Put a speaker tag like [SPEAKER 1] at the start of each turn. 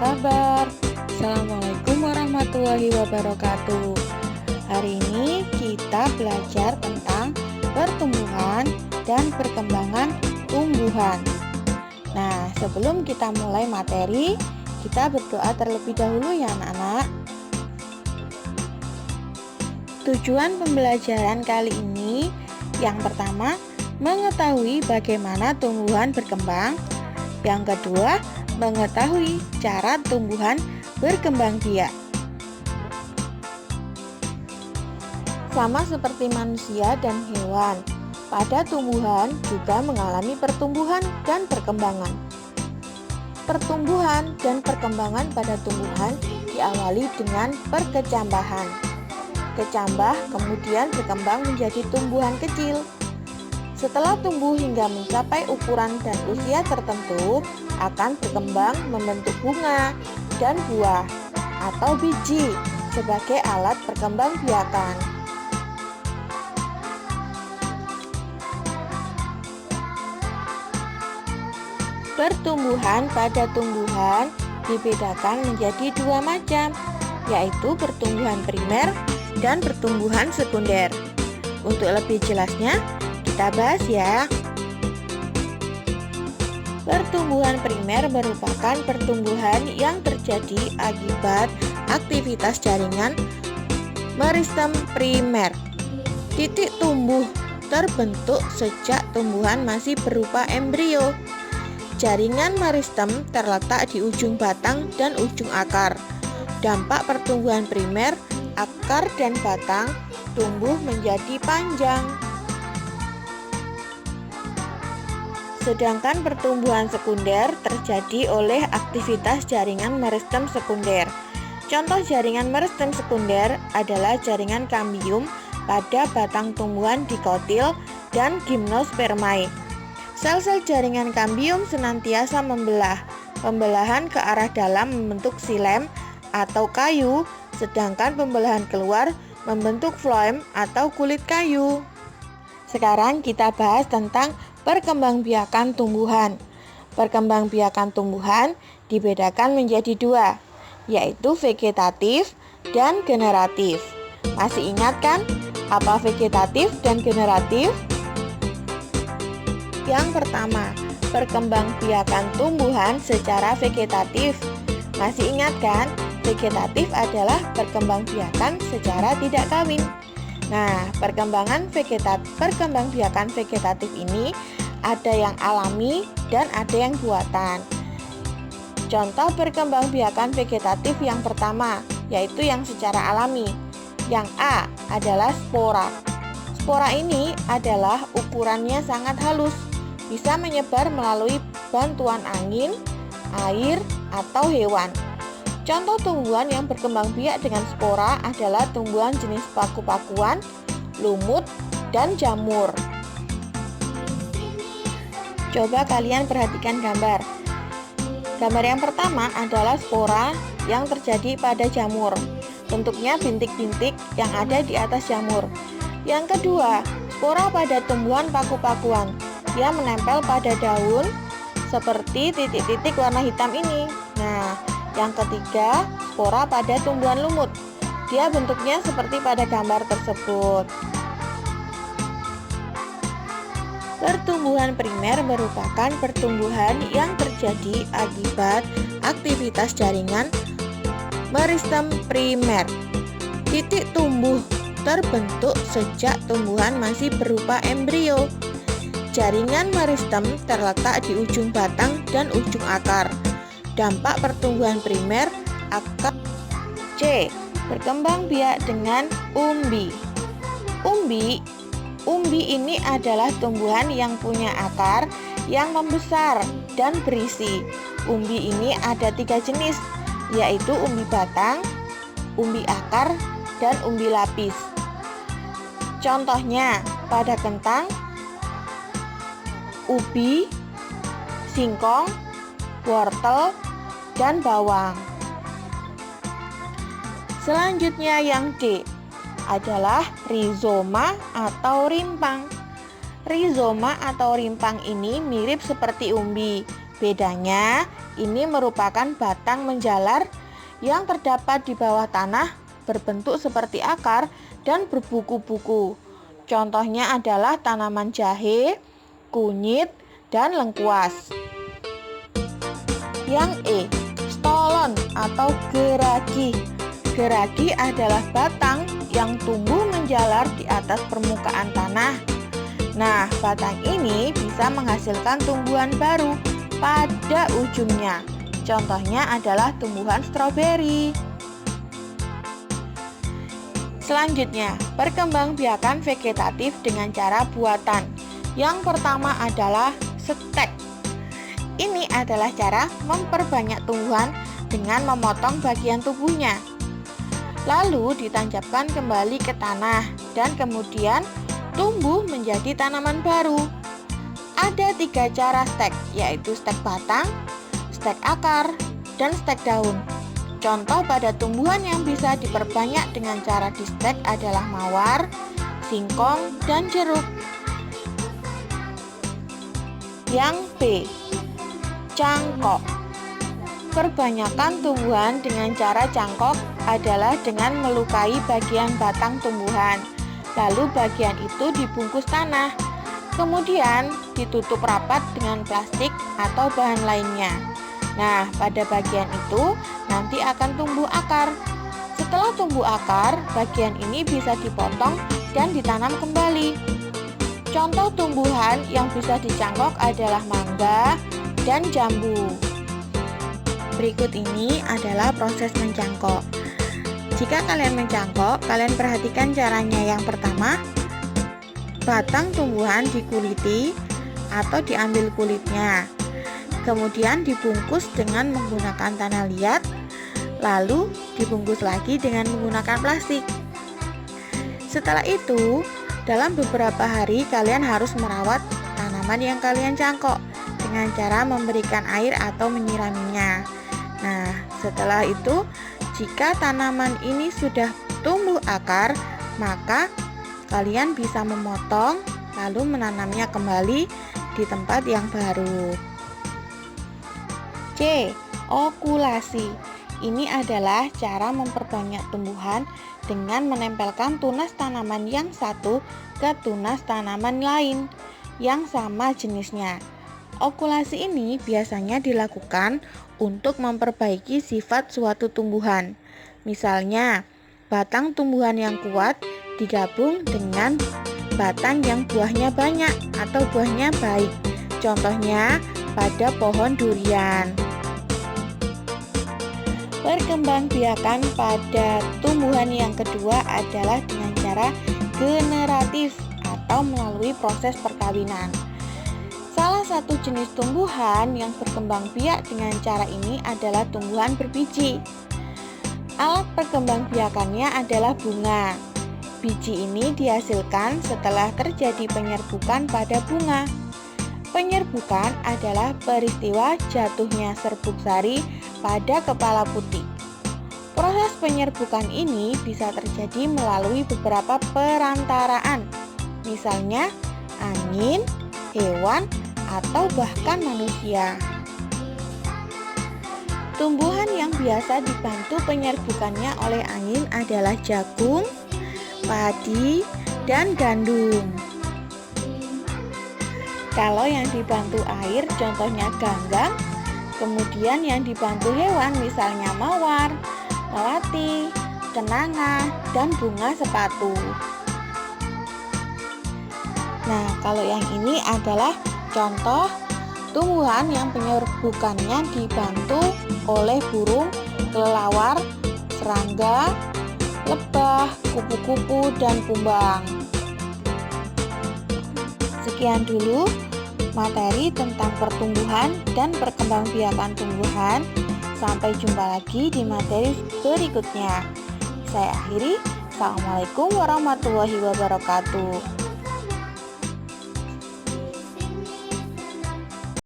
[SPEAKER 1] kabar? Assalamualaikum warahmatullahi wabarakatuh. Hari ini kita belajar tentang pertumbuhan dan perkembangan tumbuhan. Nah, sebelum kita mulai materi, kita berdoa terlebih dahulu ya anak-anak. Tujuan pembelajaran kali ini yang pertama, mengetahui bagaimana tumbuhan berkembang. Yang kedua, mengetahui cara tumbuhan berkembang biak. Sama seperti manusia dan hewan, pada tumbuhan juga mengalami pertumbuhan dan perkembangan. Pertumbuhan dan perkembangan pada tumbuhan diawali dengan perkecambahan. Kecambah kemudian berkembang menjadi tumbuhan kecil. Setelah tumbuh hingga mencapai ukuran dan usia tertentu, akan berkembang membentuk bunga dan buah atau biji sebagai alat perkembangbiakan. Pertumbuhan pada tumbuhan dibedakan menjadi dua macam, yaitu pertumbuhan primer dan pertumbuhan sekunder. Untuk lebih jelasnya, kita bahas ya. Pertumbuhan primer merupakan pertumbuhan yang terjadi akibat aktivitas jaringan meristem primer. Titik tumbuh terbentuk sejak tumbuhan masih berupa embrio. Jaringan meristem terletak di ujung batang dan ujung akar. Dampak pertumbuhan primer, akar dan batang tumbuh menjadi panjang. Sedangkan pertumbuhan sekunder terjadi oleh aktivitas jaringan meristem sekunder. Contoh jaringan meristem sekunder adalah jaringan kambium pada batang tumbuhan dikotil dan gimnospermae. Sel-sel jaringan kambium senantiasa membelah. Pembelahan ke arah dalam membentuk xilem atau kayu, sedangkan pembelahan keluar membentuk floem atau kulit kayu. Sekarang kita bahas tentang perkembangbiakan tumbuhan. Perkembangbiakan tumbuhan dibedakan menjadi dua, yaitu vegetatif dan generatif. Masih ingat kan apa vegetatif dan generatif? Yang pertama, perkembangbiakan tumbuhan secara vegetatif. Masih ingat kan? Vegetatif adalah perkembangbiakan secara tidak kawin. Nah, perkembangbiakan vegetatif ini ada yang alami dan ada yang buatan. Contoh perkembangbiakan vegetatif yang pertama, yaitu yang secara alami. Yang A adalah spora. Spora ini adalah ukurannya sangat halus, bisa menyebar melalui bantuan angin, air, atau hewan. Contoh tumbuhan yang berkembang biak dengan spora adalah tumbuhan jenis paku-pakuan, lumut, dan jamur. Coba kalian perhatikan gambar. Gambar yang pertama adalah spora yang terjadi pada jamur. Bentuknya bintik-bintik yang ada di atas jamur. Yang kedua, spora pada tumbuhan paku-pakuan. Dia menempel pada daun seperti titik-titik warna hitam ini. Nah, yang ketiga, spora pada tumbuhan lumut. Dia bentuknya seperti pada gambar tersebut. Pertumbuhan primer merupakan pertumbuhan yang terjadi akibat aktivitas jaringan meristem primer. Titik tumbuh terbentuk sejak tumbuhan masih berupa embrio. Jaringan meristem terletak di ujung batang dan ujung akar. Dampak pertumbuhan primer, akar. C. Berkembang biak dengan umbi. Umbi ini adalah tumbuhan yang punya akar yang membesar dan berisi. Umbi ini ada 3 jenis, yaitu umbi batang, umbi akar, dan umbi lapis. Contohnya pada kentang, ubi, singkong, wortel, dan bawang. Selanjutnya yang D adalah rizoma atau rimpang. Rizoma atau rimpang ini mirip seperti umbi, Bedanya, ini merupakan batang menjalar yang terdapat di bawah tanah, berbentuk seperti akar dan berbuku-buku. Contohnya adalah tanaman jahe, kunyit, dan lengkuas. Yang E, stolon atau geragi. Geragi adalah batang yang tumbuh menjalar di atas permukaan tanah. Nah, batang ini bisa menghasilkan tumbuhan baru pada ujungnya. Contohnya adalah tumbuhan stroberi. Selanjutnya, perkembangbiakan vegetatif dengan cara buatan. Yang pertama adalah stek. Ini adalah cara memperbanyak tumbuhan dengan memotong bagian tubuhnya, lalu ditancapkan kembali ke tanah dan kemudian tumbuh menjadi tanaman baru. Ada 3 cara stek, yaitu stek batang, stek akar, dan stek daun. Contoh pada tumbuhan yang bisa diperbanyak dengan cara di stek adalah mawar, singkong, dan jeruk. Yang B, cangkok. Perbanyakan tumbuhan dengan cara cangkok adalah dengan melukai bagian batang tumbuhan, lalu bagian itu dibungkus tanah, kemudian ditutup rapat dengan plastik atau bahan lainnya. Nah, pada bagian itu nanti akan tumbuh akar. Setelah tumbuh akar, bagian ini bisa dipotong dan ditanam kembali. Contoh tumbuhan yang bisa dicangkok adalah mangga dan jambu. Berikut ini adalah proses mencangkok. Jika kalian mencangkok, kalian perhatikan caranya. Yang pertama, batang tumbuhan dikuliti atau diambil kulitnya, kemudian dibungkus dengan menggunakan tanah liat, lalu dibungkus lagi dengan menggunakan plastik. Setelah itu, dalam beberapa hari kalian harus merawat tanaman yang kalian cangkok dengan cara memberikan air atau menyiraminya. Nah, setelah itu, jika tanaman ini sudah tumbuh akar, maka kalian bisa memotong lalu menanamnya kembali di tempat yang baru. C, okulasi. Ini adalah cara memperbanyak tumbuhan dengan menempelkan tunas tanaman yang satu ke tunas tanaman lain yang sama jenisnya. Okulasi ini biasanya dilakukan untuk memperbaiki sifat suatu tumbuhan. Misalnya, batang tumbuhan yang kuat digabung dengan batang yang buahnya banyak atau buahnya baik. Contohnya pada pohon durian. Perkembangbiakan pada tumbuhan yang kedua adalah dengan cara generatif atau melalui proses perkawinan. Salah satu jenis tumbuhan yang berkembang biak dengan cara ini adalah tumbuhan berbiji. Alat perkembangbiakannya adalah bunga. Biji ini dihasilkan setelah terjadi penyerbukan pada bunga. Penyerbukan adalah peristiwa jatuhnya serbuk sari pada kepala putih. Proses penyerbukan ini bisa terjadi melalui beberapa perantaraan, misalnya angin, hewan, atau bahkan manusia. Tumbuhan yang biasa dibantu penyerbukannya oleh angin adalah jagung, padi, dan gandum. Kalau yang dibantu air, contohnya ganggang. Kemudian yang dibantu hewan, misalnya mawar, melati, kenanga, dan bunga sepatu. Nah, kalau yang ini adalah contoh tumbuhan yang penyerbukannya dibantu oleh burung, kelelawar, serangga, lebah, kupu-kupu, dan kumbang. Sekian dulu materi tentang pertumbuhan dan perkembangbiakan tumbuhan. Sampai jumpa lagi di materi berikutnya. Saya akhiri. Assalamualaikum warahmatullahi wabarakatuh.